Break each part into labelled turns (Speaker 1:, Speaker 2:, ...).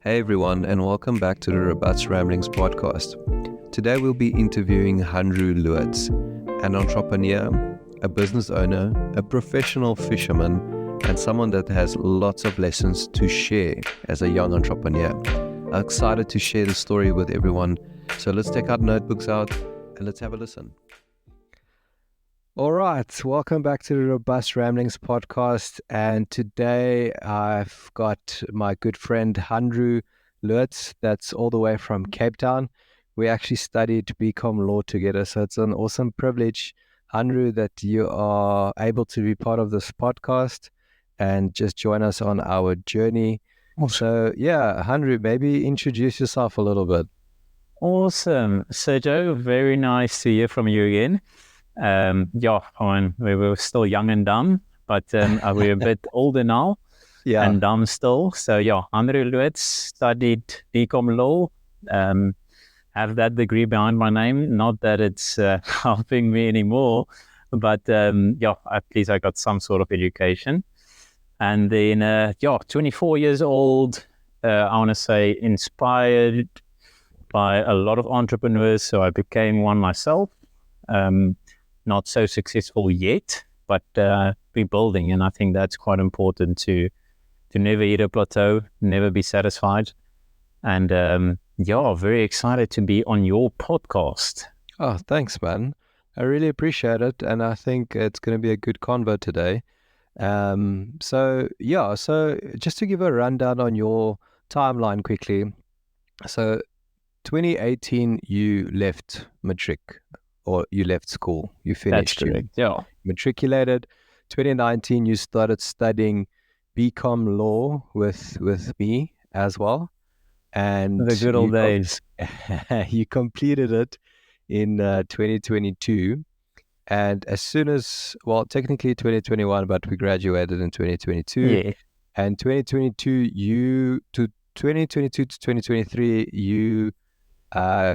Speaker 1: Hey everyone, and welcome back to the Robust Ramblings podcast. Today we'll be interviewing Hanro, an entrepreneur, a business owner, a professional fisherman, and someone that has lots of lessons to share as a young entrepreneur. I'm excited to share the story with everyone, so let's take our notebooks out and let's have a listen. All right, welcome back to the Robust Ramblings podcast, and today I've got my good friend Hanro, that's all the way from Cape Town. We actually studied BCom law together, so it's an awesome privilege, Hanro, that you are able to be part of this podcast and just join us on our journey. So yeah, Hanro, maybe introduce yourself a little bit.
Speaker 2: Awesome. Sergio, very nice to hear from you again. We were still young and dumb, but we're a bit older now and dumb still. So Hanro, studied BCom law, have that degree behind my name. Not that it's helping me anymore, but at least I got some sort of education. And then, 24 years old, I want to say inspired by a lot of entrepreneurs. So I became one myself. Not so successful yet, but rebuilding. And I think that's quite important to never hit a plateau, never be satisfied. And very excited to be on your podcast.
Speaker 1: Oh, thanks, man. I really appreciate it. And I think it's going to be a good convo today. So just to give a rundown on your timeline quickly. So 2018, you left matric. Or you left school, you finished.
Speaker 2: That's correct,
Speaker 1: matriculated. 2019, you started studying BCom law with me as well. And
Speaker 2: the good old days.
Speaker 1: You completed it in 2022. And as soon as, technically 2021, but we graduated in 2022.
Speaker 2: Yeah.
Speaker 1: And 2022 to 2023, you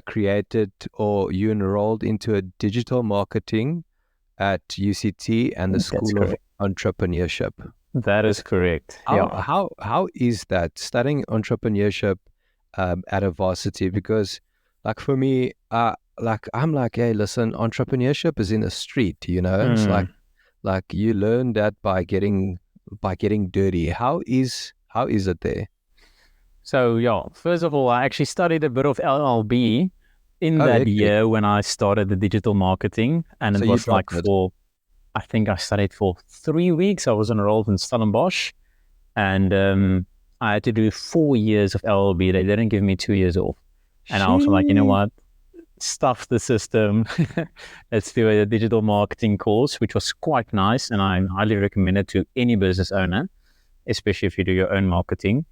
Speaker 1: created or you enrolled into a digital marketing at UCT and the School of Entrepreneurship.
Speaker 2: That is correct.
Speaker 1: How is that, studying entrepreneurship at a varsity? Because like for me, I'm like, hey, listen, entrepreneurship is in the street, It's like you learn that by getting dirty. How is it there?
Speaker 2: So, first of all, I actually studied a bit of LLB in that year when I started the digital marketing. And it was like I think I studied for 3 weeks. I was enrolled in Stellenbosch. And I had to do 4 years of LLB. They didn't give me 2 years off. And I was like, you know what? Stuff the system. Let's do a digital marketing course, which was quite nice. And I highly recommend it to any business owner, especially if you do your own marketing.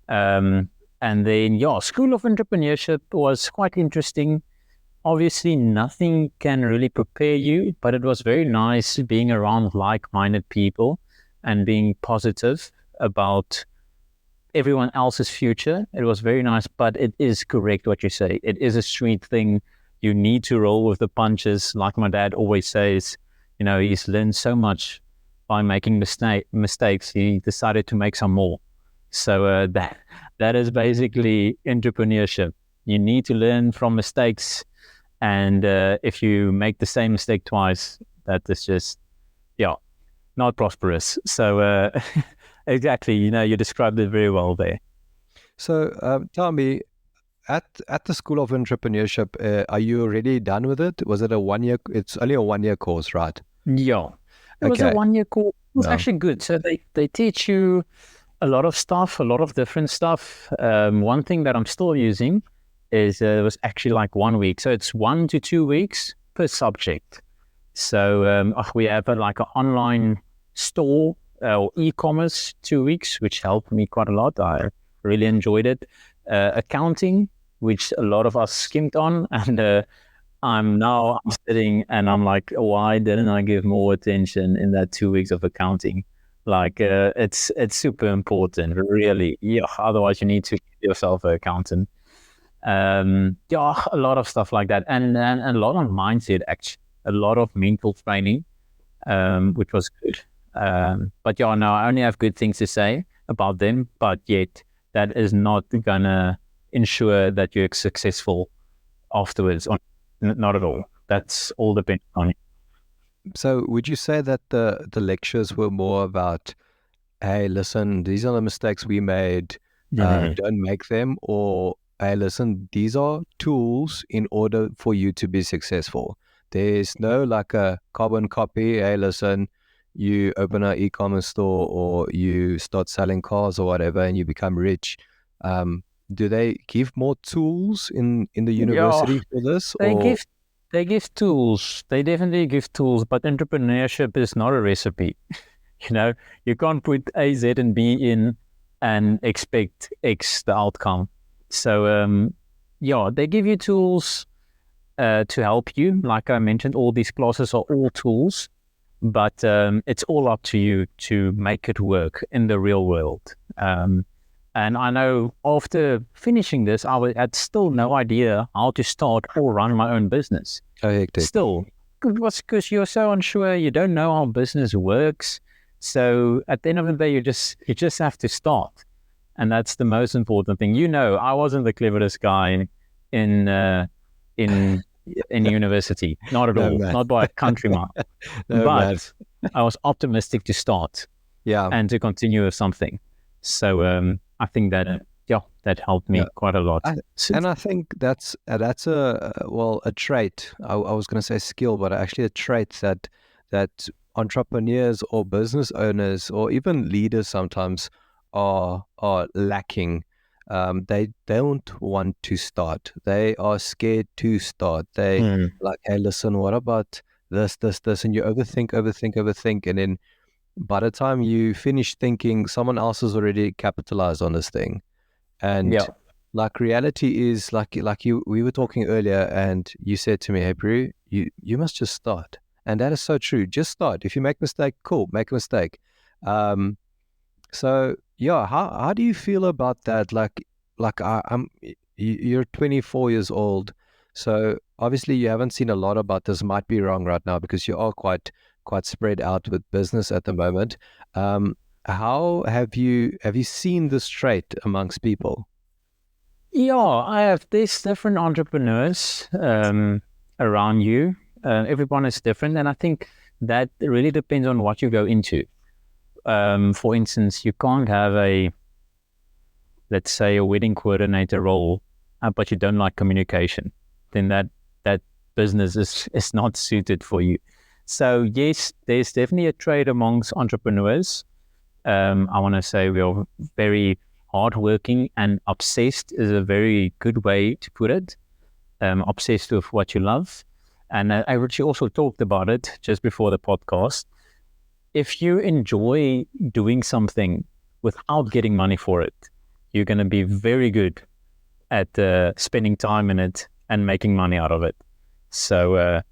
Speaker 2: And then, School of Entrepreneurship was quite interesting. Obviously, nothing can really prepare you, but it was very nice being around like-minded people and being positive about everyone else's future. It was very nice, but it is correct what you say. It is a street thing. You need to roll with the punches. Like my dad always says, he's learned so much by making mistakes. He decided to make some more. So that is basically entrepreneurship. You need to learn from mistakes. And if you make the same mistake twice, that is just, not prosperous. So exactly, you described it very well there.
Speaker 1: So tell me, at the School of Entrepreneurship, are you already done with it? Was it a 1 year? It's only a 1 year course, right?
Speaker 2: Yeah. It was a 1 year course. It was actually good. So they teach you a lot of stuff, a lot of different stuff. One thing that I'm still using is it was actually like 1 week. So it's 1 to 2 weeks per subject. So we have like an online store or e-commerce 2 weeks, which helped me quite a lot. I really enjoyed it. Accounting, which a lot of us skimped on. And I'm sitting and I'm like, why didn't I give more attention in that 2 weeks of accounting? Like it's super important, really. Otherwise you need to give yourself an accountant. A lot of stuff like that, and a lot of mindset, actually, a lot of mental training, which was good. I only have good things to say about them. But yet that is not gonna ensure that you're successful afterwards. Not at all. That's all dependent on you.
Speaker 1: So would you say that the lectures were more about, hey, listen, these are the mistakes we made, don't make them, or hey, listen, these are tools in order for you to be successful? There's no like a carbon copy, hey, listen, you open an e-commerce store or you start selling cars or whatever and you become rich. Do they give more tools in the university for this?
Speaker 2: They give tools. They definitely give tools, but entrepreneurship is not a recipe. You can't put A, Z, and B in and expect X the outcome. So they give you tools to help you. Like I mentioned, all these classes are all tools, but it's all up to you to make it work in the real world. And I know after finishing this, I had still no idea how to start or run my own business.
Speaker 1: Oh, hectic.
Speaker 2: Still, because you're so unsure, you don't know how business works. So at the end of the day, you just have to start, and that's the most important thing. I wasn't the cleverest guy in university, not at all, not by a country mile. But I was optimistic to start, and to continue with something. So I think that that helped me quite a lot.
Speaker 1: And I think that's a trait. I was going to say skill, but actually a trait that entrepreneurs or business owners or even leaders sometimes are lacking. They don't want to start. They are scared to start. They like, hey, listen, what about this, and you overthink, and then by the time you finish thinking, someone else has already capitalized on this thing. And like reality is we were talking earlier, and you said to me, hey, Brew, you must just start. And that is so true. Just start. If you make a mistake, cool, make a mistake. So how do you feel about that? You're 24 years old, so obviously you haven't seen a lot about this. Might be wrong right now because you are quite spread out with business at the moment. How have you seen this trait amongst people?
Speaker 2: Yeah, I have. There's different entrepreneurs around you. Everyone is different, and I think that really depends on what you go into. For instance, you can't have let's say a wedding coordinator role, but you don't like communication. Then that business is not suited for you. So yes, there's definitely a trade amongst entrepreneurs. I want to say we are very hardworking, and obsessed is a very good way to put it. Obsessed with what you love. And I actually also talked about it just before the podcast. If you enjoy doing something without getting money for it, you're going to be very good at spending time in it and making money out of it. So,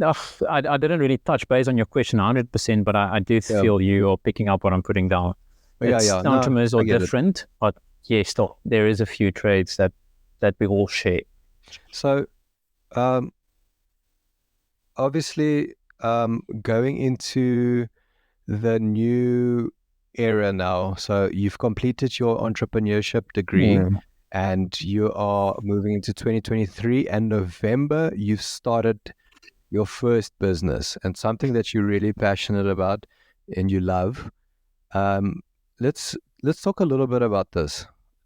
Speaker 2: I didn't really touch base on your question 100%, but I do feel you are picking up what I'm putting down. Entrepreneurs are different, but yes, there is a few trades that we all share.
Speaker 1: So, obviously, going into the new era now, so you've completed your entrepreneurship degree, and you are moving into 2023, and November you've started your first business, and something that you're really passionate about and you love. Let's talk a little bit about this.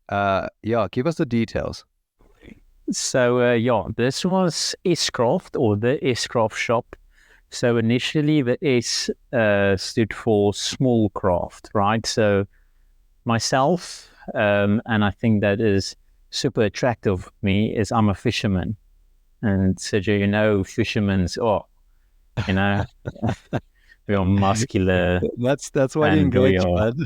Speaker 1: Give us the details.
Speaker 2: So this was S-Craft, or the S-Craft shop. So initially the S stood for small craft, right? So myself, and I think that is super attractive of me, is I'm a fisherman. And Sergio, fishermen's, we are muscular.
Speaker 1: That's why you engage, bud.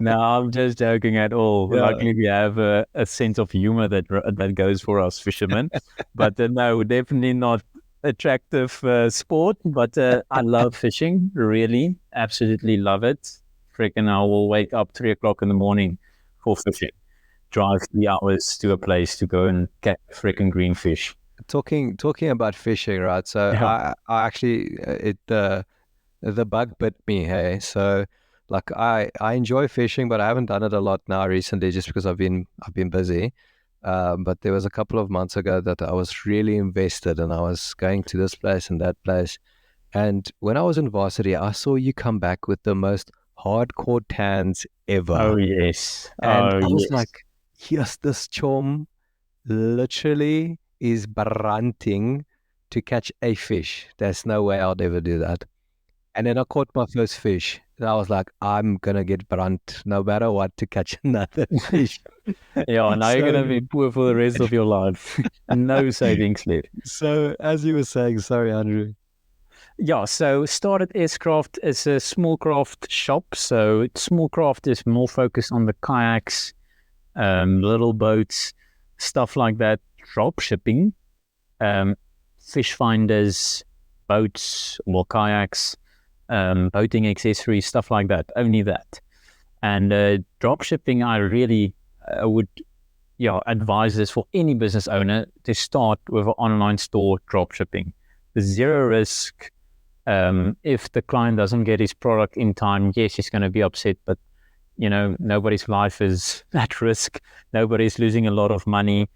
Speaker 2: No, I'm just joking at all. Yeah. Luckily, we have a sense of humor that goes for us fishermen. But no, definitely not attractive sport. But I love fishing, really, absolutely love it. Freaking, I will wake up 3 o'clock in the morning for fishing. Drive 3 hours to a place to go and catch freaking green fish.
Speaker 1: Talking about fishing, right? So I actually the bug bit me. Hey, so Like I enjoy fishing, but I haven't done it a lot now recently, just because I've been busy. But there was a couple of months ago that I was really invested, and I was going to this place and that place. And when I was in varsity, I saw you come back with the most hardcore tans ever.
Speaker 2: Oh yes.
Speaker 1: And
Speaker 2: Oh
Speaker 1: I was
Speaker 2: yes.
Speaker 1: like, yes, this chom literally is brunting to catch a fish. There's no way I'll ever do that. And then I caught my first fish. And I was like, I'm going to get brunt no matter what to catch another fish.
Speaker 2: Yeah, now you're gonna
Speaker 1: So,
Speaker 2: be poor for the rest of your life. No savings left.
Speaker 1: so as you were saying, sorry, Andrew.
Speaker 2: Yeah, so started S-Craft as a small craft shop. So small craft is more focused on the kayaks, little boats, stuff like that. Drop shipping, fish finders, boats, more kayaks, boating accessories, stuff like that. Only that. And drop shipping, I really would advise this for any business owner to start with an online store drop shipping. Zero risk. If the client doesn't get his product in time, yes, he's going to be upset, but nobody's life is at risk. Nobody's losing a lot of money.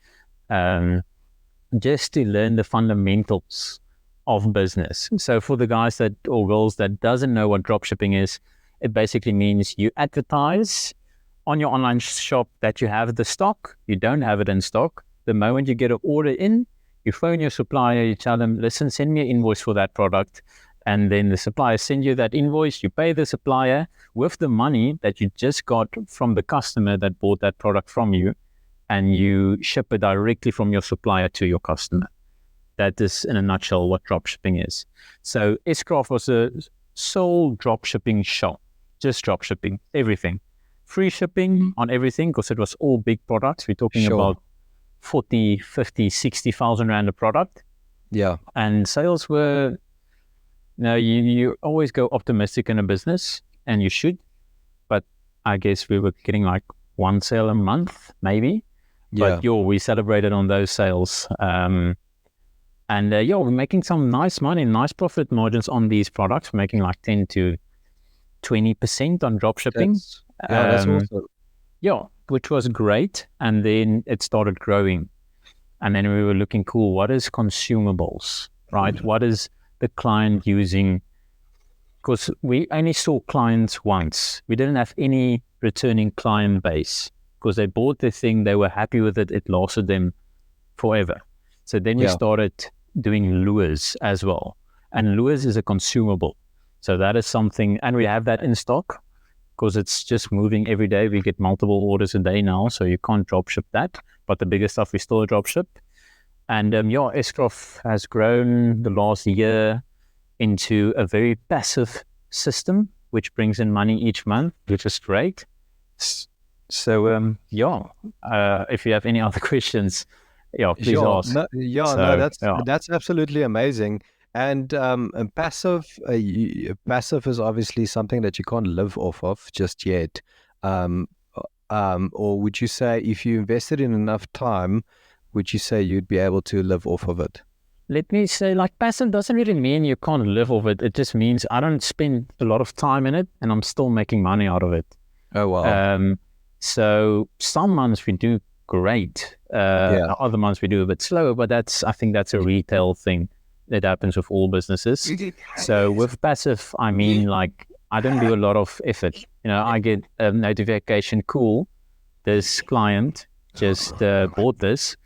Speaker 2: Just to learn the fundamentals of business. So for the guys or girls that doesn't know what dropshipping is, it basically means you advertise on your online shop that you have the stock. You don't have it in stock. The moment you get an order in, you phone your supplier, you tell them, listen, send me an invoice for that product. And then the supplier sends you that invoice. You pay the supplier with the money that you just got from the customer that bought that product from you, and you ship it directly from your supplier to your customer. That is, in a nutshell, what dropshipping is. So S-Craft was a sole dropshipping shop, just dropshipping, everything. Free shipping on everything, because it was all big products. We're talking about 40, 50, 60,000 Rand a product.
Speaker 1: Yeah.
Speaker 2: And sales were, you always go optimistic in a business, and you should. But I guess we were getting like one sale a month, maybe.
Speaker 1: Yeah.
Speaker 2: But we celebrated on those sales. And we're making some nice money, nice profit margins on these products. We're making like 10 to 20% on drop shipping.
Speaker 1: That's awesome.
Speaker 2: Yeah, which was great. And then it started growing. And then we were looking, cool, what is consumables, right? What is the client using? Because we only saw clients once. We didn't have any returning client base, because they bought the thing, they were happy with it, it lasted them forever. So then we started doing lures as well. And lures is a consumable. So that is something, and we have that in stock, because it's just moving every day. We get multiple orders a day now, so you can't drop ship that. But the bigger stuff we still drop ship. And S-Craft has grown the last year into a very passive system, which brings in money each month, which is great. So, if you have any other questions, please ask.
Speaker 1: That's absolutely amazing. And passive is obviously something that you can't live off of just yet. Or would you say, if you invested in enough time, would you say you'd be able to live off of it?
Speaker 2: Let me say, like, passive doesn't really mean you can't live off it. It just means I don't spend a lot of time in it, and I'm still making money out of it.
Speaker 1: Oh, wow.
Speaker 2: So some months we do great. Other months we do a bit slower, but I think that's a retail thing that happens with all businesses. So with passive, I mean, like, I don't do a lot of effort. I get a notification, cool, this client just bought this,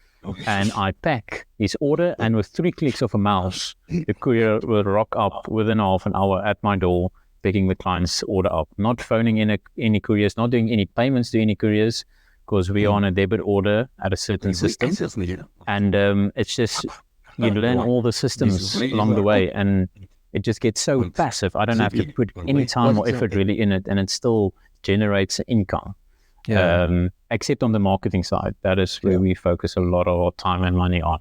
Speaker 2: and I pack his order, and with 3 clicks of a mouse, the courier will rock up within half an hour at my door, picking the client's order up. Not phoning in any couriers, not doing any payments to any couriers, because we are on a debit order at a certain system. And it's just, you learn all the systems along the way, and it just gets so passive. I don't have to put any time or effort really in it, and it still generates income. Except on the marketing side, that is where we focus a lot of our time and money on.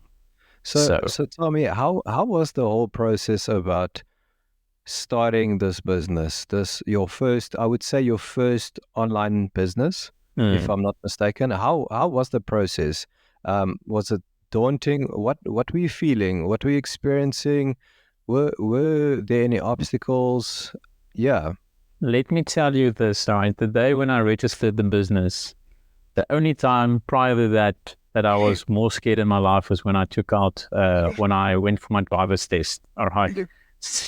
Speaker 1: So tell me, how was the whole process about starting this business? I would say your first online business, if I'm not mistaken. How was the process? Was it daunting? What were you feeling? What were you experiencing? Were there any obstacles? Yeah.
Speaker 2: let me tell you this, right? The day when I registered the business, the only time prior to that I was more scared in my life was when I took out, when I went for my driver's test. All right.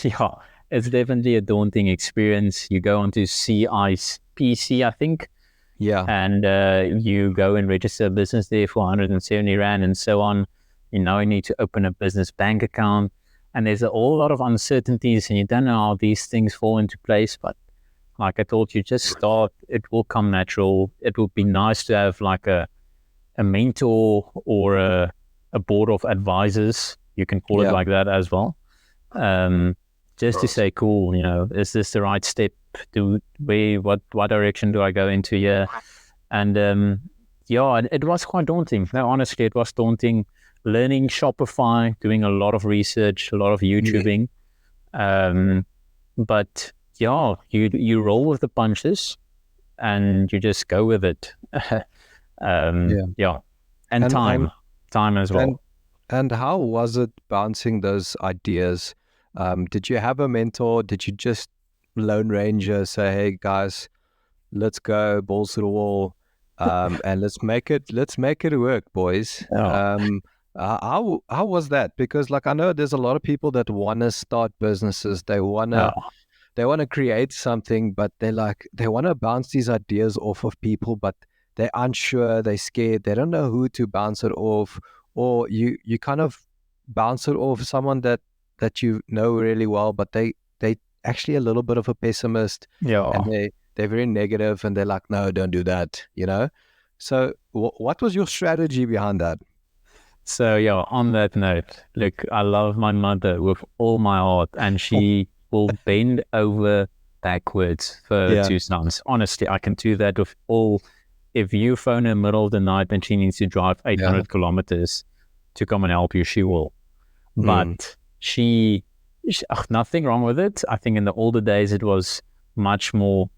Speaker 2: Yeah, it's definitely a daunting experience. You go onto CIPC, I think.
Speaker 1: Yeah.
Speaker 2: And you go and register a business there for 170 Rand and so on. You now need to open a business bank account. And there's a whole lot of uncertainties and you don't know how these things fall into place. But like I told you, just start. It will come natural. It would be nice to have like a mentor or a board of advisors. You can call it like that as well. Just to say, cool, is this the right step? What direction do I go into here? And it was quite daunting. No, honestly, it was daunting. Learning Shopify, doing a lot of research, a lot of YouTubing. But yeah, you roll with the punches and you just go with it. And time as well.
Speaker 1: And how was it bouncing those ideas? Did you have a mentor? Did you just Lone Ranger say, hey guys, let's go balls to the wall, and let's make it work, boys? How was that? Because like I know there's a lot of people that want to start businesses. They want to create something, but they want to bounce these ideas off of people, but they're unsure, they're scared, they don't know who to bounce it off, or you kind of bounce it off someone that you know really well, but they actually a little bit of a pessimist, and they're very negative, and they're like, no, don't do that, So what was your strategy behind that?
Speaker 2: So on that note, look, I love my mother with all my heart, and she will bend over backwards for 2 sons. Honestly, I can do that with all. If you phone in the middle of the night and she needs to drive 800 kilometers to come and help you, she will. But she nothing wrong with it. I think in the older days, it was much more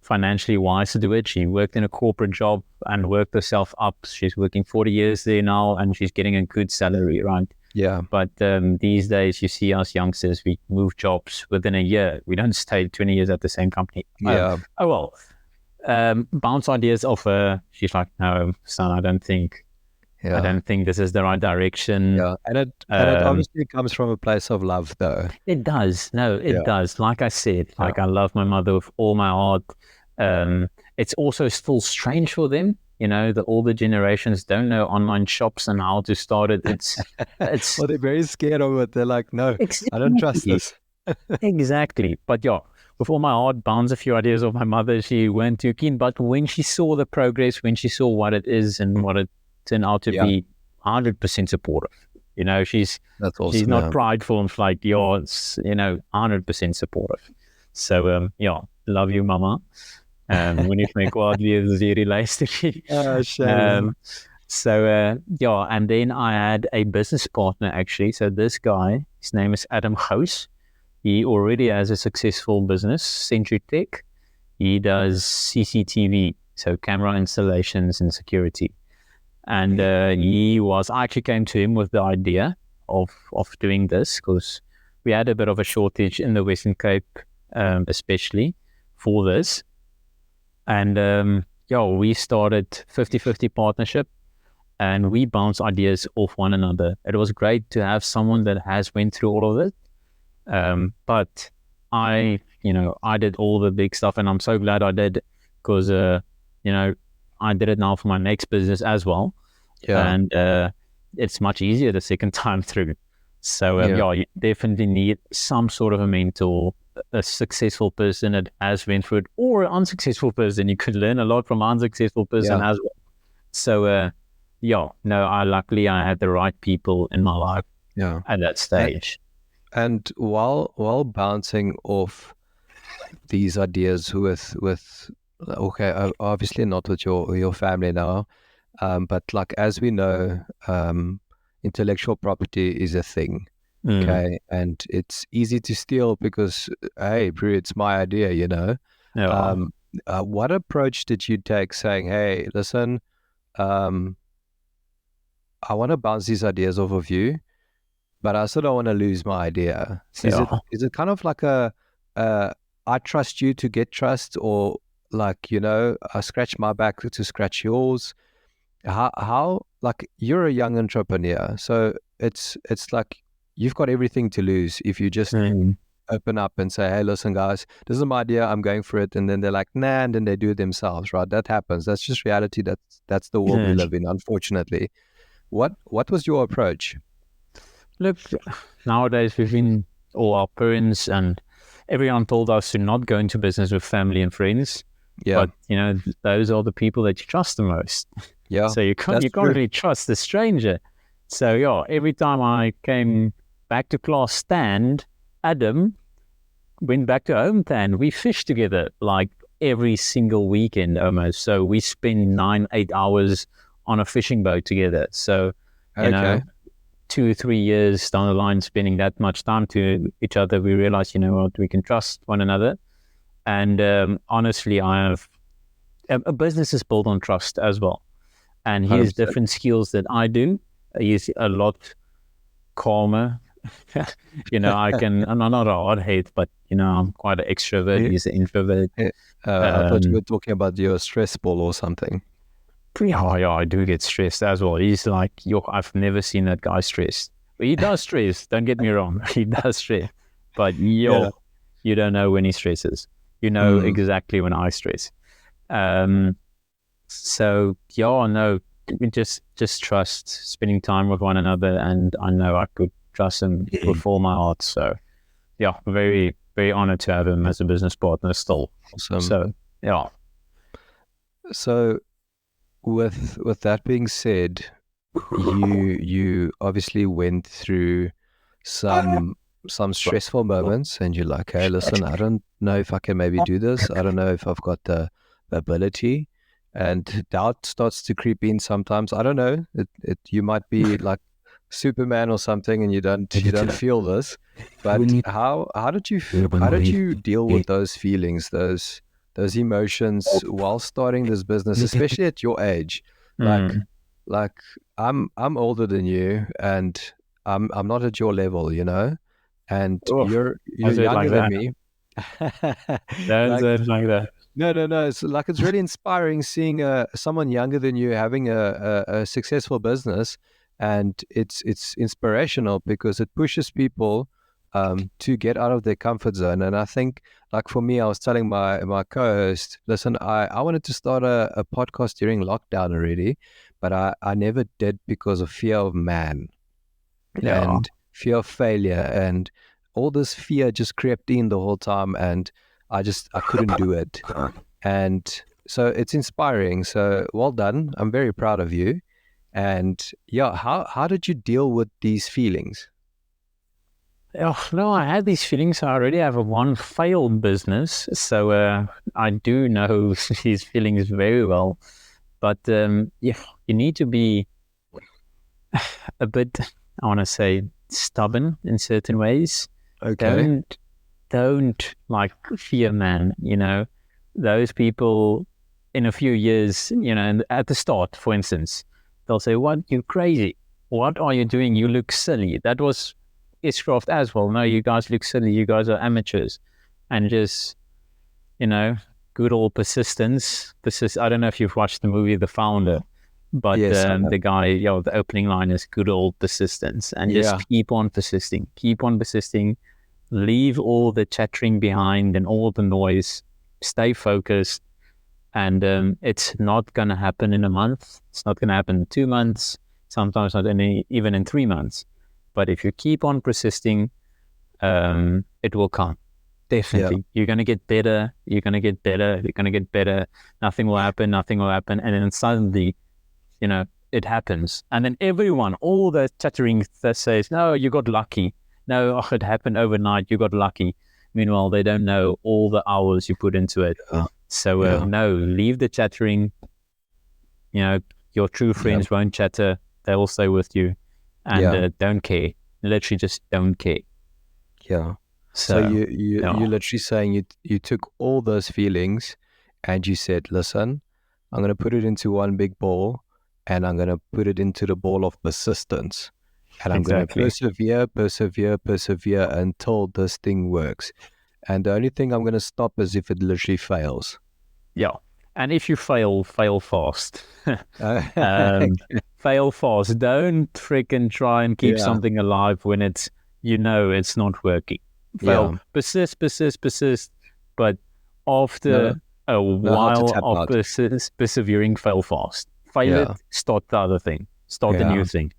Speaker 2: financially wise to do it. She worked in a corporate job and worked herself up. She's working 40 years there now and she's getting a good salary, right?
Speaker 1: Yeah.
Speaker 2: But these days, you see us youngsters, we move jobs within a year. We don't stay 20 years at the same company. Bounce ideas off her. She's like, no, son, I don't think this is the right direction.
Speaker 1: Yeah, and it obviously comes from a place of love, though.
Speaker 2: It does. No, it does. Like I said, I love my mother with all my heart. It's also still strange for them. The older generations don't know online shops and how to start it. It's
Speaker 1: well, they're very scared of it. They're like, no, exactly. I don't trust this.
Speaker 2: Exactly. But with all my heart, bounce a few ideas of my mother. She weren't too keen, but when she saw the progress, when she saw what it is and what it turned out to be, 100% supportive. She's not prideful and like, it's 100% supportive. So love you, mama. When you think, well, this is realistic.
Speaker 1: Shame.
Speaker 2: And then I had a business partner actually. So this guy, his name is Adam Gous. He already has a successful business, Century Tech. He does CCTV, so camera installations and security. And I actually came to him with the idea of doing this because we had a bit of a shortage in the Western Cape, especially for this. And we started 50-50 partnership and we bounce ideas off one another. It was great to have someone that has went through all of it. But I did all the big stuff and I'm so glad I did because, I did it now for my next business as well. Yeah. And it's much easier the second time through. So, you definitely need some sort of a mentor, a successful person that has been through it, or an unsuccessful person. You could learn a lot from an unsuccessful person as well. So, luckily I had the right people in my life at that stage.
Speaker 1: And while bouncing off these ideas with obviously not with your family now, but like as we know, intellectual property is a thing. Okay, and it's easy to steal because hey, bro, it's my idea, what approach did you take saying, hey, listen, I want to bounce these ideas off of you, but I also don't want to lose my idea. Is it kind of like I trust you to get trust, or like, I scratch my back to scratch yours? How like, you're a young entrepreneur, so it's like you've got everything to lose if you just open up and say, hey, listen, guys, this is my idea, I'm going for it. And then they're like, nah, and then they do it themselves, right? That happens. That's just reality. That's the world we live in, unfortunately. What was your approach?
Speaker 2: Look, nowadays all our parents and everyone told us to not go into business with family and friends.
Speaker 1: Yeah.
Speaker 2: But, those are the people that you trust the most.
Speaker 1: Yeah.
Speaker 2: So you can't really trust the stranger. So, yeah, every time I came back to class stand, Adam went back to home stand. We fished together like every single weekend almost. So we spend 9-8 hours on a fishing boat together. So, 2-3 years down the line, spending that much time to each other, we realized, we can trust one another. And honestly, I have a business is built on trust as well. And he has different skills that I do. He's a lot calmer. I'm not a hard-head, but I'm quite an extrovert. He's an introvert.
Speaker 1: I thought you were talking about your stress ball or something.
Speaker 2: Yeah, I do get stressed as well. He's like, I've never seen that guy stressed. But he does stress. Don't get me wrong. He does stress. But you don't know when he stresses. You know exactly when I stress. So we just trust, spending time with one another, and I know I could trust him with all my heart. So very, very honored to have him as a business partner still.
Speaker 1: Awesome.
Speaker 2: So
Speaker 1: So with that being said, you obviously went through some stressful moments, and you're like, hey, listen, I don't know if I can maybe do this. I don't know if I've got the ability, and doubt starts to creep in sometimes. I don't know. You might be like Superman or something, and you don't feel this. But how did you deal with those feelings, those emotions while starting this business, especially at your age? Like I'm older than you, and I'm not at your level, and you're younger than me.
Speaker 2: Don't say it like that.
Speaker 1: No. It's like, it's really inspiring seeing someone younger than you having a successful business, and it's inspirational because it pushes people to get out of their comfort zone. And I think, like for me, I was telling my co-host, listen, I wanted to start a podcast during lockdown already, but I never did because of fear of man and fear of failure, and all this fear just crept in the whole time, and I couldn't do it. And so it's inspiring. So well done. I'm very proud of you. And how did you deal with these feelings?
Speaker 2: No, I had these feelings. I already have one failed business, so I do know these feelings very well. But you need to be a bit, I want to say, stubborn in certain ways.
Speaker 1: Okay.
Speaker 2: Don't like fear man. Those people in a few years, and at the start, for instance, they'll say, "What, you crazy? What are you doing? You look silly." That was Ishcraft as well. No, you guys look silly. You guys are amateurs. And just, good old persistence. I don't know if you've watched the movie The Founder, but
Speaker 1: yes,
Speaker 2: the guy, the opening line is good old persistence. And just keep on persisting. Leave all the chattering behind and all the noise. Stay focused. And it's not going to happen in a month. It's not going to happen in 2 months. Sometimes not even in 3 months. But if you keep on persisting, it will come. Definitely. You're going to get better. Nothing will happen. And then suddenly, it happens. And then everyone, all the chattering that says, no, you got lucky. No, it happened overnight. You got lucky. Meanwhile, they don't know all the hours you put into it. So no, leave the chattering. Your true friends won't chatter. They'll stay with you. And don't care. Literally just don't care.
Speaker 1: Yeah. So you're literally saying you took all those feelings and you said, listen, I'm going to put it into one big ball, and I'm going to put it into the ball of persistence. And I'm going to persevere until this thing works. And the only thing I'm going to stop is if it literally fails.
Speaker 2: Yeah. And if you fail fast. Fail fast. Don't freaking try and keep something alive when it's not working. Persist. But after a while of persevering, fail fast. Fail it, start the other thing. Start the new thing.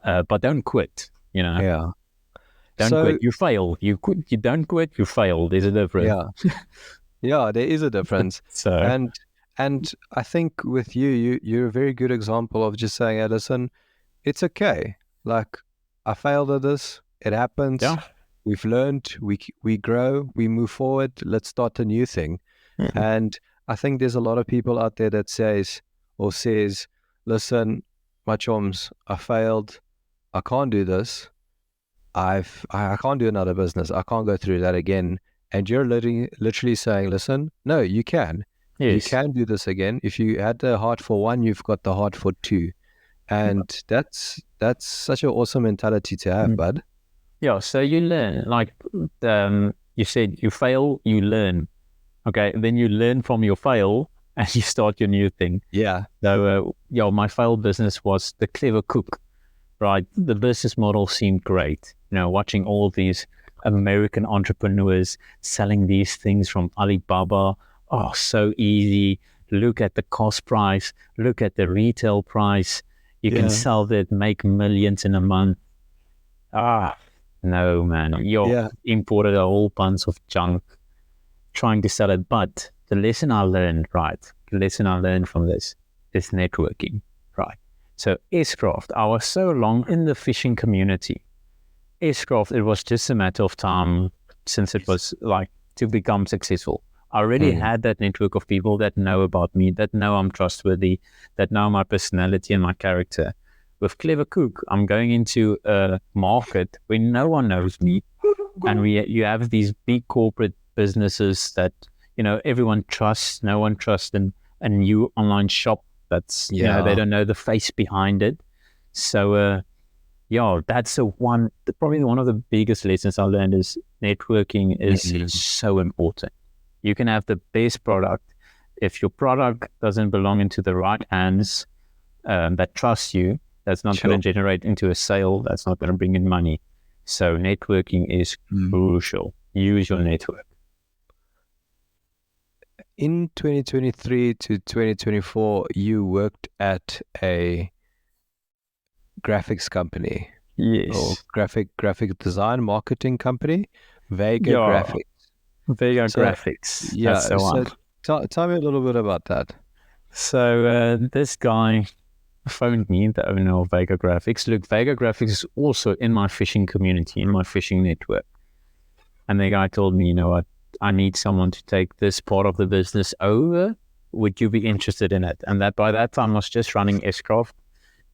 Speaker 2: But don't quit,
Speaker 1: Yeah.
Speaker 2: Don't quit. You fail. You quit. You don't quit. You fail. There's a difference.
Speaker 1: Yeah, there is a difference. And I think with you're a very good example of just saying, hey, listen, it's okay. Like, I failed at this. It happens.
Speaker 2: Yeah.
Speaker 1: We've learned. We grow. We move forward. Let's start a new thing. Mm-hmm. And I think there's a lot of people out there that says, listen, my chums, I failed. I can't do this. I can't do another business. I can't go through that again. And you're literally saying, listen, no, you can. Yes. You can do this again. If you had the heart for one, you've got the heart for two. And that's such an awesome mentality to have, bud.
Speaker 2: Yeah, so you learn. Like you said, you fail, you learn. Okay, then you learn from your fail and you start your new thing.
Speaker 1: Yeah.
Speaker 2: So, my failed business was the Clever Cook, right? The business model seemed great. Watching all these American entrepreneurs selling these things from Alibaba. Oh, so easy. Look at the cost price. Look at the retail price. You can sell that, make millions in a month. No, man. Imported a whole bunch of junk trying to sell it. But the lesson I learned from this is networking, right? So S-Craft, I was so long in the fishing community. S-Craft, it was just a matter of time since it was like to become successful. I already had that network of people that know about me, that know I'm trustworthy, that know my personality and my character. With Clever Cook, I'm going into a market where no one knows me. And you have these big corporate businesses that, everyone trusts. No one trusts a new online shop that's, they don't know the face behind it. So, that's probably one of the biggest lessons I learned is networking is so important. You can have the best product. If your product doesn't belong into the right hands that trust you, that's not going to generate into a sale. That's not going to bring in money. So networking is crucial. Use your network.
Speaker 1: In 2023 to 2024, you worked at a graphics company.
Speaker 2: Yes.
Speaker 1: Or graphic design marketing company, Vega Graphics.
Speaker 2: Vega Graphics.
Speaker 1: Yeah. So tell me a little bit about that.
Speaker 2: So this guy phoned me, the owner of Vega Graphics. Look, Vega Graphics is also in my fishing community, in my fishing network. And the guy told me, I need someone to take this part of the business over. Would you be interested in it? And that by that time I was just running S-Craft.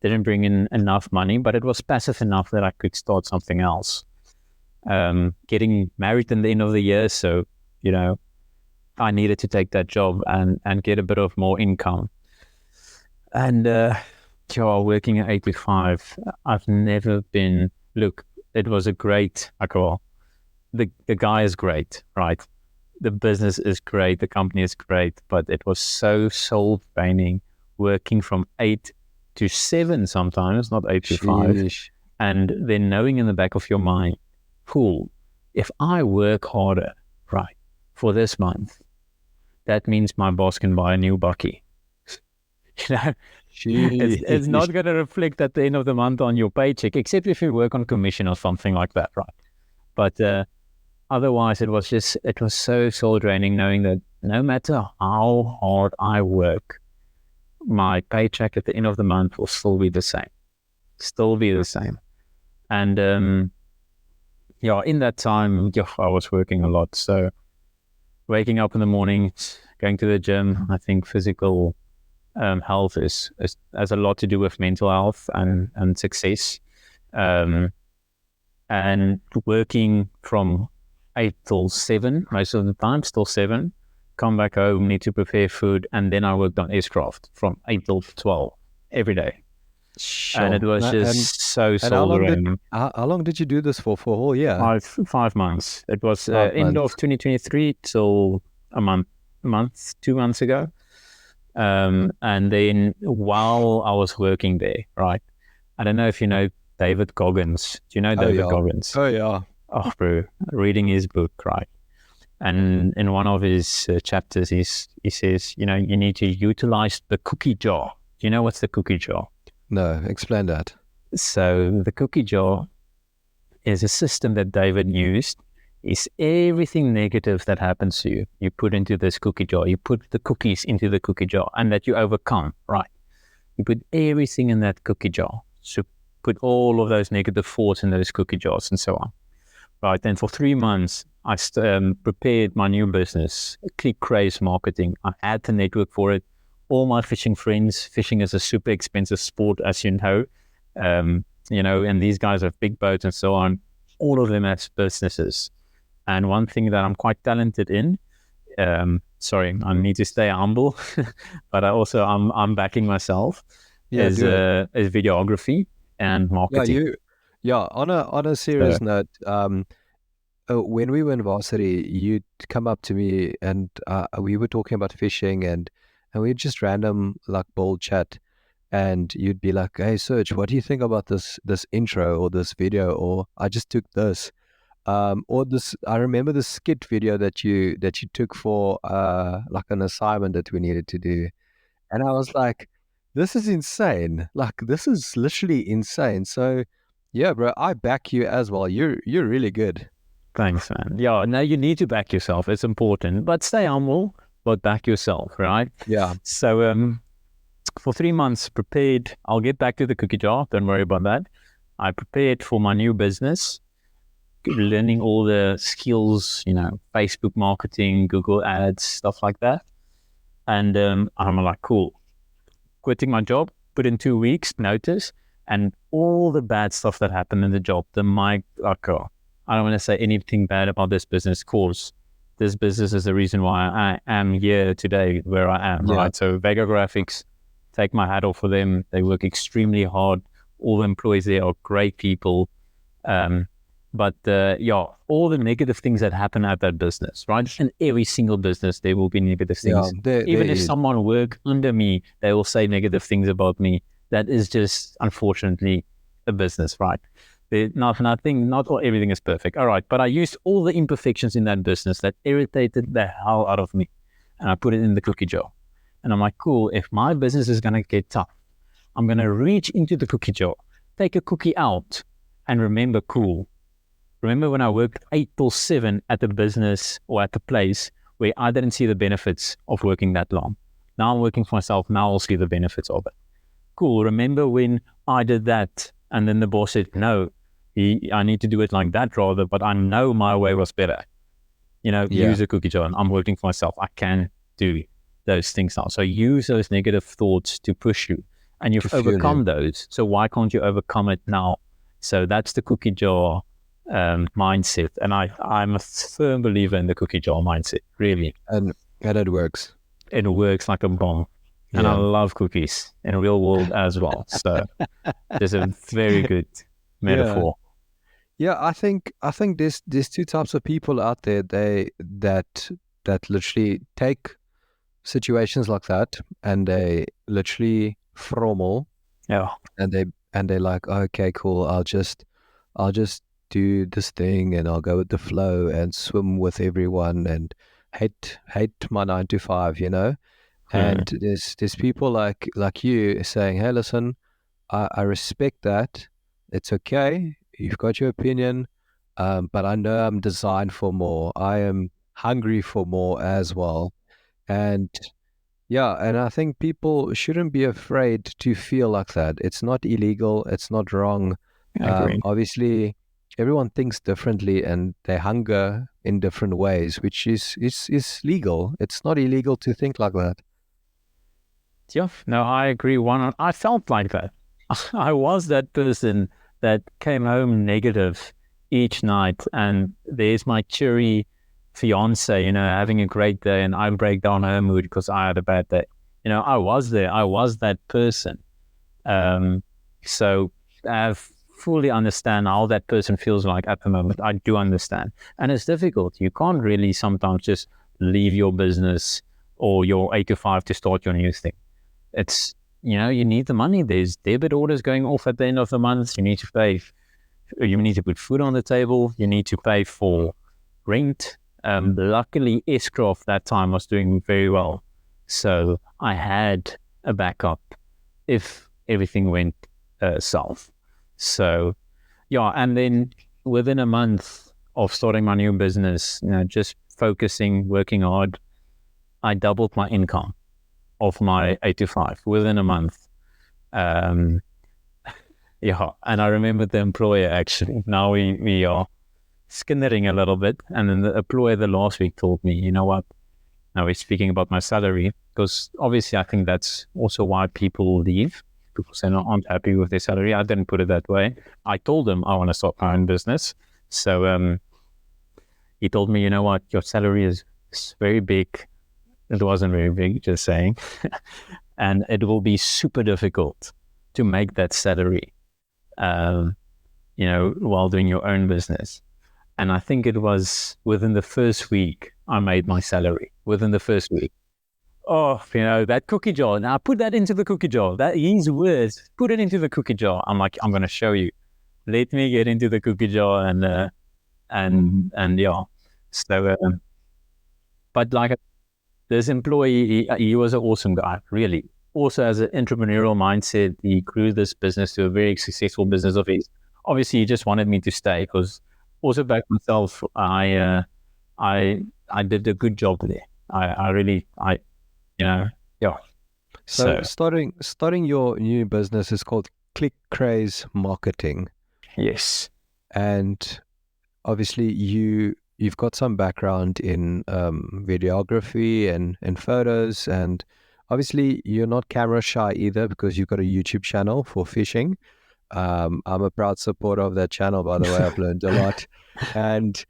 Speaker 2: Didn't bring in enough money, but it was passive enough that I could start something else. Getting married in the end of the year, so I needed to take that job and get a bit of more income. And working at 8 to 5, I've never been. Look, it was a great. The guy is great, right? The business is great, the company is great, but it was so soul draining working from 8 to 7 sometimes, not 8 to 5. And then knowing in the back of your mind, cool, if I work harder, right, for this month, that means my boss can buy a new bucky. It's not going to reflect at the end of the month on your paycheck, except if you work on commission or something like that, right? But otherwise, it was so soul draining knowing that no matter how hard I work, my paycheck at the end of the month will still be the same. And in that time, I was working a lot. So waking up in the morning, going to the gym, I think physical health has a lot to do with mental health and success. And working from 8 till 7, most of the time, still 7, come back home, need to prepare food, and then I worked on S-Craft from 8 till 12 every day.
Speaker 1: Sure.
Speaker 2: And it was just so soul-draining.
Speaker 1: How long did you do this for? For a whole year?
Speaker 2: 5 months. It was end of 2023 till a month, 2 months ago. And then while I was working there, right? I don't know if you know David Goggins. Do you know David Goggins?
Speaker 1: Oh, yeah.
Speaker 2: Oh, bro, reading his book, right? And in one of his chapters, he says, you need to utilize the cookie jar. Do you know what's the cookie jar?
Speaker 1: No, explain that.
Speaker 2: So the cookie jar is a system that David used. Is everything negative that happens to you, you put into this cookie jar. You put the cookies into the cookie jar and that you overcome, right? You put everything in that cookie jar. So put all of those negative thoughts in those cookie jars and so on. Right, then for 3 months, I prepared my new business, Click Craze Marketing. I had the network for it. All my fishing friends, fishing is a super expensive sport, as you know, and these guys have big boats and so on. All of them have businesses. And one thing that I'm quite talented in, I need to stay humble, but I'm backing myself, is videography and marketing.
Speaker 1: On a serious note, when we were in varsity, you'd come up to me and we were talking about fishing and we just random like bold chat, and you'd be like, "Hey Serge, what do you think about this intro or this video?" Or "I just took this." Or this, I remember the skit video that you took for like an assignment that we needed to do, and I was like, "This is insane! Like this is literally insane." So, yeah, bro, I back you as well. You're really good.
Speaker 2: Thanks, man. Yeah, now you need to back yourself. It's important, but stay humble, but back yourself, right?
Speaker 1: Yeah.
Speaker 2: So, for 3 months, prepared. I'll get back to the cookie jar. Don't worry about that. I prepared for my new business, learning all the skills, Facebook marketing, Google ads, stuff like that. And I'm like, cool. Quitting my job, put in 2 weeks notice, and all the bad stuff that happened in the job, I don't want to say anything bad about this business, cause this business is the reason why I am here today where I am, right? So Vega Graphics, take my hat off for them. They work extremely hard. All the employees there are great people. But all the negative things that happen at that business, right? In every single business, there will be negative things. Even if someone work under me, they will say negative things about me. That is just, unfortunately, a business, right? Not everything is perfect. All right, but I used all the imperfections in that business that irritated the hell out of me, and I put it in the cookie jar. And I'm like, cool, if my business is going to get tough, I'm going to reach into the cookie jar, take a cookie out, and remember when I worked 8 till 7 at the business or at the place where I didn't see the benefits of working that long. Now I'm working for myself. Now I'll see the benefits of it. Cool. Remember when I did that and then the boss said, no, I need to do it like that rather, but I know my way was better. Use a cookie jar. I'm working for myself. I can do those things now. So use those negative thoughts to push you, and you've overcome those. So why can't you overcome it now? So that's the cookie jar mindset, and I'm a firm believer in the cookie jar mindset, really.
Speaker 1: And it works.
Speaker 2: It works like a bomb. And I love cookies in the real world as well. So there's a very good metaphor.
Speaker 1: Yeah, I think there's two types of people out there. That literally take situations like that and they literally frommel.
Speaker 2: Yeah.
Speaker 1: And they're like, oh, okay, cool. I'll just do this thing and I'll go with the flow and swim with everyone and hate my 9 to 5, And there's people like you saying, hey, listen, I respect that. It's okay. You've got your opinion, but I know I'm designed for more. I am hungry for more as well. And I think people shouldn't be afraid to feel like that. It's not illegal. It's not wrong. Obviously, everyone thinks differently and they hunger in different ways, which is legal. It's not illegal to think like that.
Speaker 2: Yeah, no, I agree. I felt like that. I was that person that came home negative each night, and there's my cheery fiance, having a great day, and I break down her mood because I had a bad day. I was there. I was that person. So I fully understand how that person feels like at the moment. I do understand. And it's difficult. You can't really sometimes just leave your business or your 8 to 5 to start your new thing. It's, you need the money. There's debit orders going off at the end of the month. You need to pay. You need to put food on the table. You need to pay for rent. Luckily, Escroft that time was doing very well. So I had a backup if everything went south. So, yeah, and then within a month of starting my new business, just focusing, working hard, I doubled my income of my 8 to 5 within a month. Yeah, and I remember the employer actually. Now we are skinnering a little bit, and then the employer the last week told me, you know what? Now we're speaking about my salary, because obviously I think that's also why people leave, because they aren't happy with their salary. I didn't put it that way. I told them I want to start my own business. So he told me, you know what? Your salary is very big. It wasn't very big, just saying. And it will be super difficult to make that salary, while doing your own business. And I think it was within the first week, I made my salary within the first week. Oh, that cookie jar. Now put that into the cookie jar. That his words, put it into the cookie jar. I'm like, I'm going to show you. Let me get into the cookie jar and yeah. So, but like this employee, he was an awesome guy, really. Also has an entrepreneurial mindset. He grew this business to a very successful business of his. Obviously, he just wanted me to stay because also back myself, I did a good job there. Yeah.
Speaker 1: So starting your new business is called Click Craze Marketing.
Speaker 2: Yes.
Speaker 1: And obviously you've got some background in videography and photos, and obviously you're not camera shy either because you've got a YouTube channel for fishing. I'm a proud supporter of that channel, by the way. I've learned a lot. And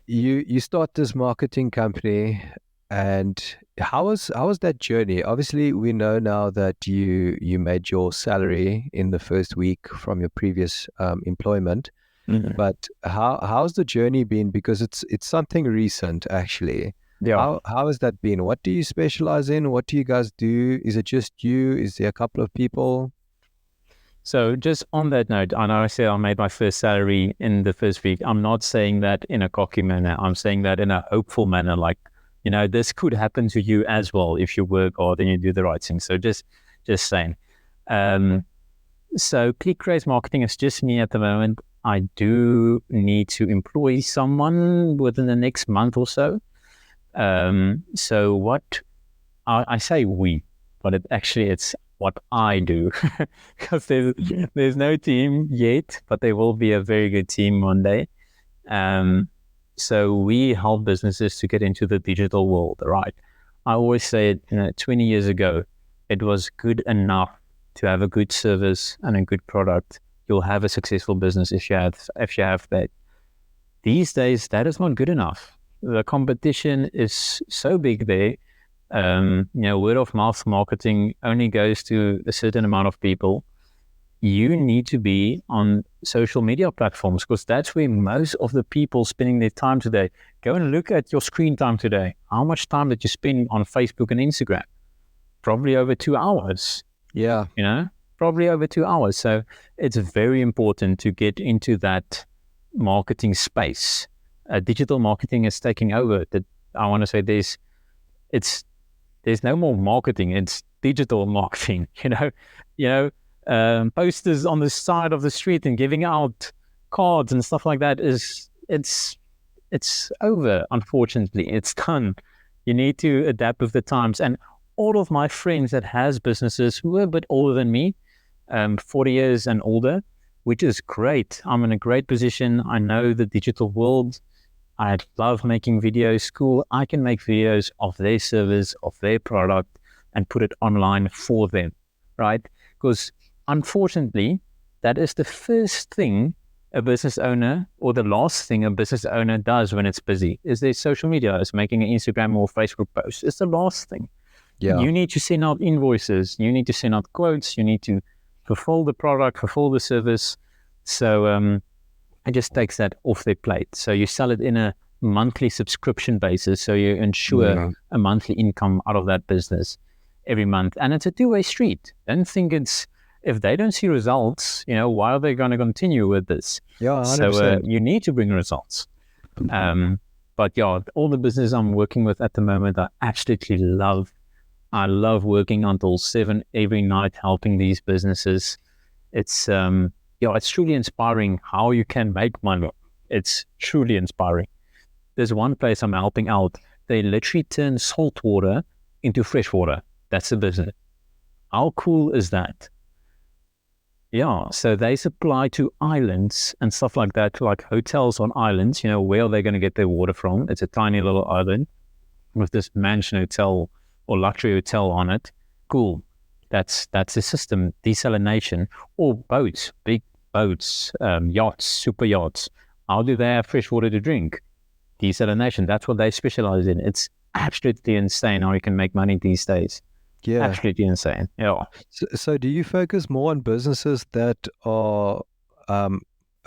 Speaker 1: you start this marketing company, and how was that journey? Obviously, we know now that you made your salary in the first week from your previous employment.
Speaker 2: Mm-hmm.
Speaker 1: But how's the journey been? Because it's something recent, actually.
Speaker 2: Yeah.
Speaker 1: How has that been? What do you specialize in? What do you guys do? Is it just you? Is there a couple of people?
Speaker 2: So just on that note, I know I said I made my first salary in the first week. I'm not saying that in a cocky manner. I'm saying that in a hopeful manner. Like, this could happen to you as well if you work hard and you do the right thing. So just saying. So Click Craze Marketing is just me at the moment. I do need to employ someone within the next month or so. So what I say we, but it's what I do, because there's no team yet, but there will be a very good team one day. So we help businesses to get into the digital world, right? I always say it, 20 years ago, it was good enough to have a good service and a good product. You'll have a successful business if you have that. These days, that is not good enough. The competition is so big there. Word of mouth marketing only goes to a certain amount of people. You need to be on social media platforms because that's where most of the people spending their time today. Go and look at your screen time today. How much time did you spend on Facebook and Instagram? Probably over 2 hours.
Speaker 1: Yeah.
Speaker 2: Probably over 2 hours. So it's very important to get into that marketing space. Digital marketing is taking over. I want to say there's no more marketing. It's digital marketing. Posters on the side of the street and giving out cards and stuff like that it's over. Unfortunately, it's done. You need to adapt with the times. And all of my friends that has businesses who are a bit older than me, 40 years and older, which is great. I'm in a great position. I know the digital world. I love making videos. Cool. I can make videos of their service, of their product, and put it online for them, right? Because unfortunately, that is the first thing a business owner, or the last thing a business owner does when it's busy, is their social media, is making an Instagram or Facebook post. It's the last thing.
Speaker 1: Yeah.
Speaker 2: You need to send out invoices. You need to send out quotes. You need to fulfill the product, fulfill the service. So it just takes that off their plate. So you sell it in a monthly subscription basis. So you ensure a monthly income out of that business every month. And it's a two-way street. Don't think if they don't see results, why are they going to continue with this?
Speaker 1: Yeah, 100%.
Speaker 2: So you need to bring results. But yeah, all the business I'm working with at the moment, I absolutely love. I love working until 7 every night, helping these businesses. It's truly inspiring how you can make money. It's truly inspiring. There's one place I'm helping out. They literally turn salt water into fresh water. That's the business. How cool is that? Yeah, so they supply to islands and stuff like that, like hotels on islands. Where are they going to get their water from? It's a tiny little island with this mansion hotel or luxury hotel on it. Cool. That's the system. Desalination, or boats, big boats, yachts, super yachts. How do they have fresh water to drink? Desalination. That's what they specialize in. It's absolutely insane how you can make money these days.
Speaker 1: Yeah,
Speaker 2: absolutely insane. Yeah.
Speaker 1: So do you focus more on businesses that are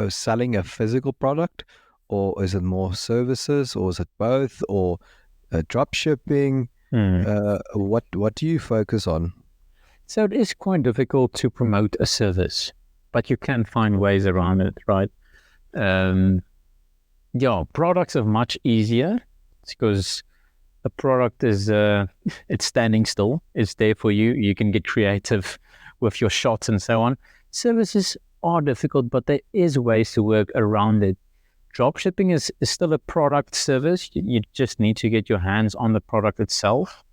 Speaker 1: selling a physical product, or is it more services, or is it both, or drop shipping? What do you focus on?
Speaker 2: So it is quite difficult to promote a service, but you can find ways around it, right? Products are much easier because the product is it's standing still. It's there for you. You can get creative with your shots and so on. Services are difficult, but there is ways to work around it. Drop shipping is still a product service. You just need to get your hands on the product itself.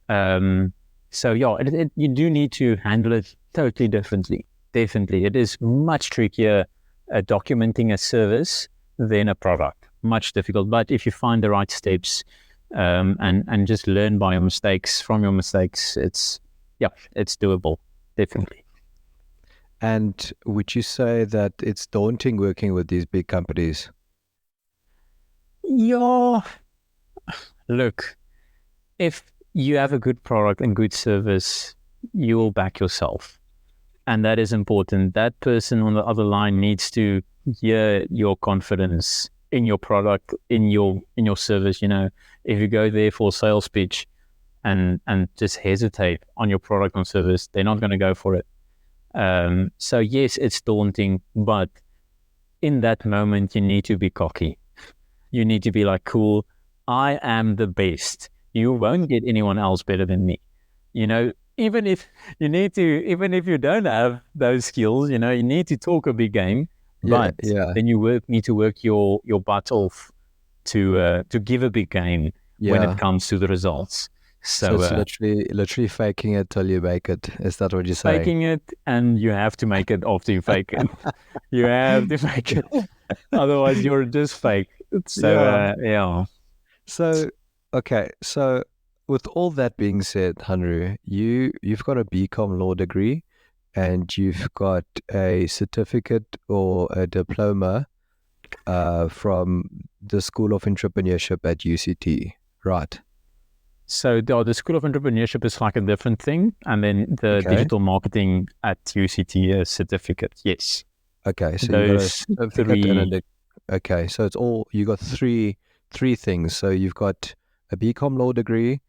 Speaker 2: You do need to handle it totally differently. Definitely. It is much trickier documenting a service than a product. Much difficult. But if you find the right steps and just learn by your mistakes, from your mistakes, it's doable. Definitely.
Speaker 1: And would you say that it's daunting working with these big companies?
Speaker 2: Yeah. Look, if you have a good product and good service, you will back yourself. And that is important. That person on the other line needs to hear your confidence in your product, in your service. If you go there for a sales pitch and just hesitate on your product or service, they're not going to go for it. So yes, it's daunting, but in that moment, you need to be cocky. You need to be like, cool, I am the best. You won't get anyone else better than me. Even if you don't have those skills, you need to talk a big game, but then you need to work your butt off to give a big game when it comes to the results. So
Speaker 1: it's literally faking it till you make it. Is that what you're saying?
Speaker 2: Faking it, and you have to make it after you fake it. You have to fake it. Otherwise, you're just fake. So,
Speaker 1: So, okay. So, with all that being said, Hanro, you've got a BCom law degree, and you've got a certificate or a diploma from the School of Entrepreneurship at UCT, right?
Speaker 2: So the School of Entrepreneurship is like a different thing, and then the digital marketing at UCT is certificate. Yes.
Speaker 1: Okay, so you got a certificate okay, so it's all, you got three things. So you've got a BCom law degree,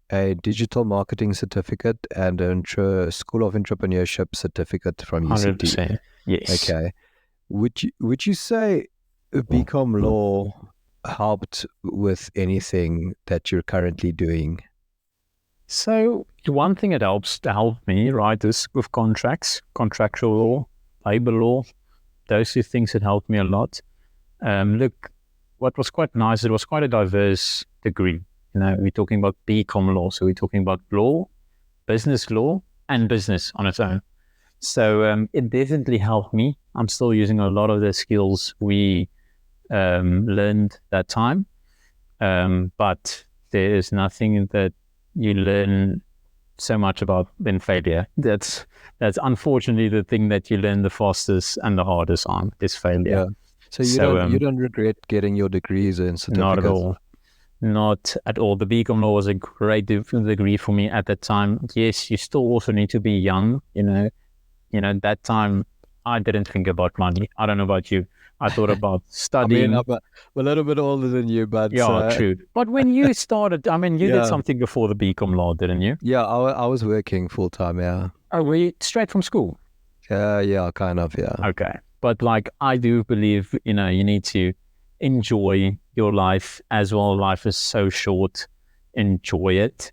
Speaker 1: a digital marketing certificate, and a School of Entrepreneurship certificate from UCT.
Speaker 2: 100%. Yes.
Speaker 1: Okay. Would you say BCom law helped with anything that you're currently doing?
Speaker 2: So one thing it helps to help me, right, is with contracts, contractual law, labor law. Those two things that helped me a lot. Look, what was quite nice, it was quite a diverse degree. We're talking about BCom law, so we're talking about law, business law, and business on its own. So it definitely helped me. I'm still using a lot of the skills we learned that time, but there is nothing that you learn so much about than failure. That's unfortunately the thing that you learn the fastest and the hardest on is failure.
Speaker 1: Yeah. So you don't regret getting your degrees and certificates?
Speaker 2: Not at all. Not at all. The BCom law was a great degree for me at that time. Yes, you still also need to be young, that time I didn't think about money. I don't know about you. I thought about studying.
Speaker 1: I'm a little bit older than you, but
Speaker 2: true. But when you started, you did something before the BCom law, didn't you?
Speaker 1: Yeah, I was working full time. Yeah.
Speaker 2: Oh, were you straight from school?
Speaker 1: Yeah, kind of. Yeah.
Speaker 2: Okay, but I do believe you need to enjoy your life as well. Life is so short. Enjoy it,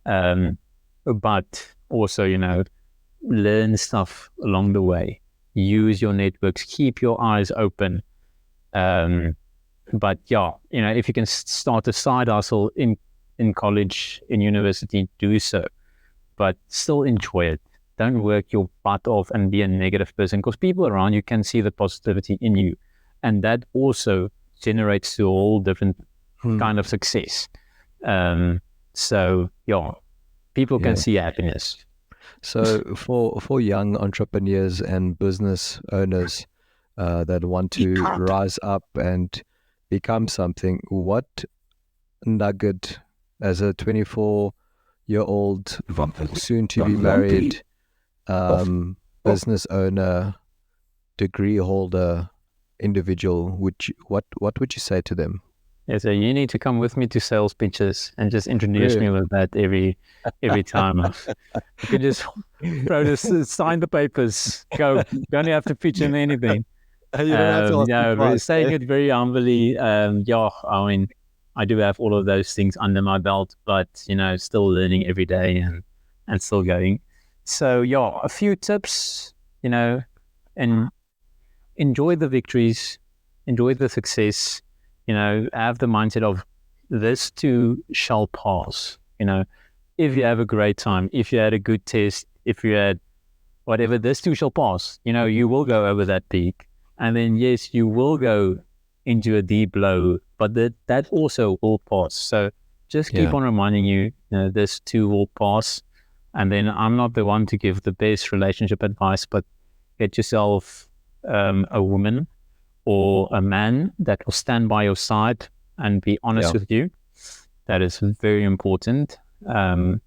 Speaker 2: but also learn stuff along the way. Use your networks. Keep your eyes open. But if you can start a side hustle in college, in university, do so. But still enjoy it. Don't work your butt off and be a negative person, because people around you can see the positivity in you. And that also generates a whole different kind of success. People can see happiness.
Speaker 1: So for young entrepreneurs and business owners that want to rise up and become something, what nugget as a 24-year-old, soon to be married, business owner, degree holder individual, what would you say to them?
Speaker 2: Yeah, so you need to come with me to sales pitches and just introduce me with that every time. You could just sign the papers, go. You don't have to pitch in anything.
Speaker 1: You don't have to
Speaker 2: saying it very humbly. I do have all of those things under my belt, but still learning every day and still going. So a few tips, and enjoy the victories, enjoy the success. Have the mindset of this too shall pass. If you have a great time, if you had a good test, if you had whatever, this too shall pass. You will go over that peak, and then yes, you will go into a deep low, but that also will pass. So just keep on reminding you, this too will pass. And then I'm not the one to give the best relationship advice, but get yourself a woman or a man that will stand by your side and be honest with you. That is very important. Very,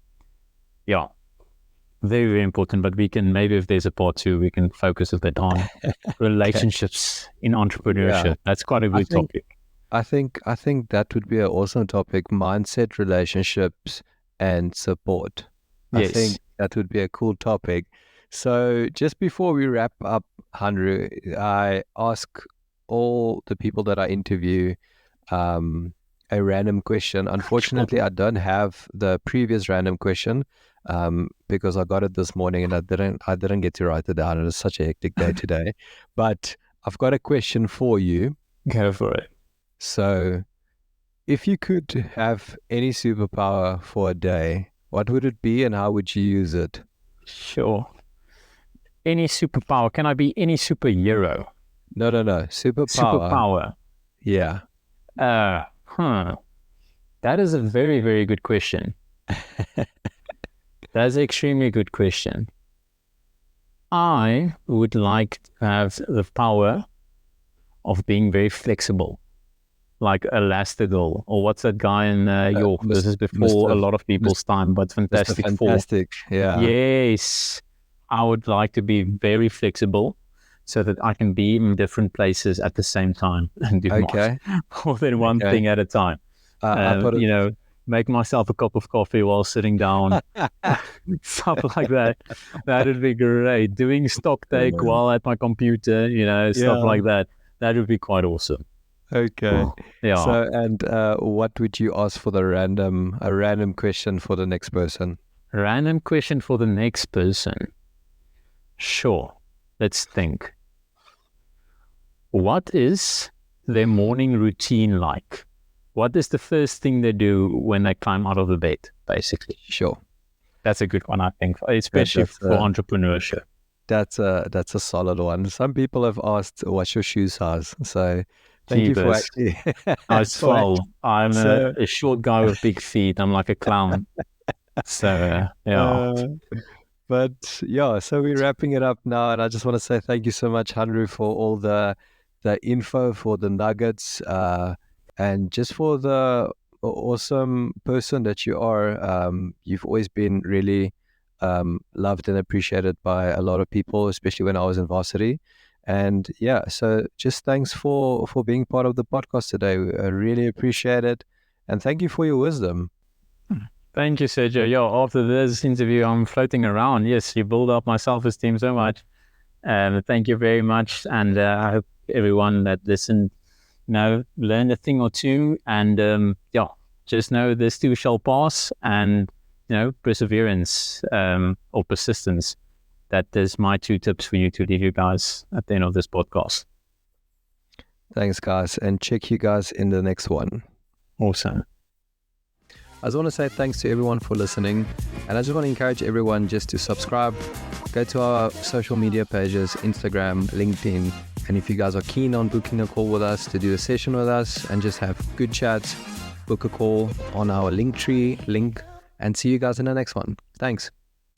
Speaker 2: very important. But we can, maybe if there's a part 2, we can focus a bit on relationships in entrepreneurship. Yeah. That's quite a good topic.
Speaker 1: I think that would be an awesome topic: mindset, relationships, and support. Yes. I think that would be a cool topic. So just before we wrap up, Hanro, I ask all the people that I interview a random question. Unfortunately, I don't have the previous random question because I got it this morning and I didn't get to write it down. It was such a hectic day today. But I've got a question for you.
Speaker 2: Go for it.
Speaker 1: So, if you could have any superpower for a day, what would it be and how would you use it?
Speaker 2: Sure. Any superpower. Can I be any superhero?
Speaker 1: No. Superpower. Yeah.
Speaker 2: That is a very, very good question. That's an extremely good question. I would like to have the power of being very flexible, like Elastigirl, or what's that guy in York? This is before a lot of people's time, but Fantastic Four.
Speaker 1: Yeah.
Speaker 2: Yes. I would like to be very flexible so that I can be in different places at the same time and do more than one thing at a time. Make myself a cup of coffee while sitting down, stuff like that. That would be great. Doing stock take while at my computer, stuff like that. That would be quite awesome.
Speaker 1: Okay. Yeah. So, and what would you ask for a random question for the next person?
Speaker 2: Random question for the next person. Sure. Let's think. What is their morning routine like? What is the first thing they do when they climb out of the bed, basically?
Speaker 1: Sure.
Speaker 2: That's a good one, I think, especially for entrepreneurship.
Speaker 1: That's a solid one. Some people have asked, what's your shoe size? So thank you for actually...
Speaker 2: I swell. I'm a short guy with big feet. I'm like a clown. So,
Speaker 1: but so we're wrapping it up now. And I just want to say thank you so much, Hanro, for all the info, for the nuggets, and just for the awesome person that you are. You've always been really loved and appreciated by a lot of people, especially when I was in varsity. And yeah, so just thanks for being part of the podcast today. I really appreciate it. And thank you for your wisdom.
Speaker 2: Thank you, Sergio. Yeah, after this interview, I'm floating around. Yes, you build up my self-esteem so much. Thank you very much. And I hope everyone that listened, learned a thing or two. And just know this too shall pass. And, perseverance or persistence. That is my 2 tips for you to leave you guys at the end of this podcast.
Speaker 1: Thanks, guys. And check you guys in the next one.
Speaker 2: Awesome.
Speaker 1: I just want to say thanks to everyone for listening. And I just want to encourage everyone just to subscribe, go to our social media pages, Instagram, LinkedIn. And if you guys are keen on booking a call with us, to do a session with us and just have good chats, book a call on our Linktree link, and see you guys in the next one. Thanks.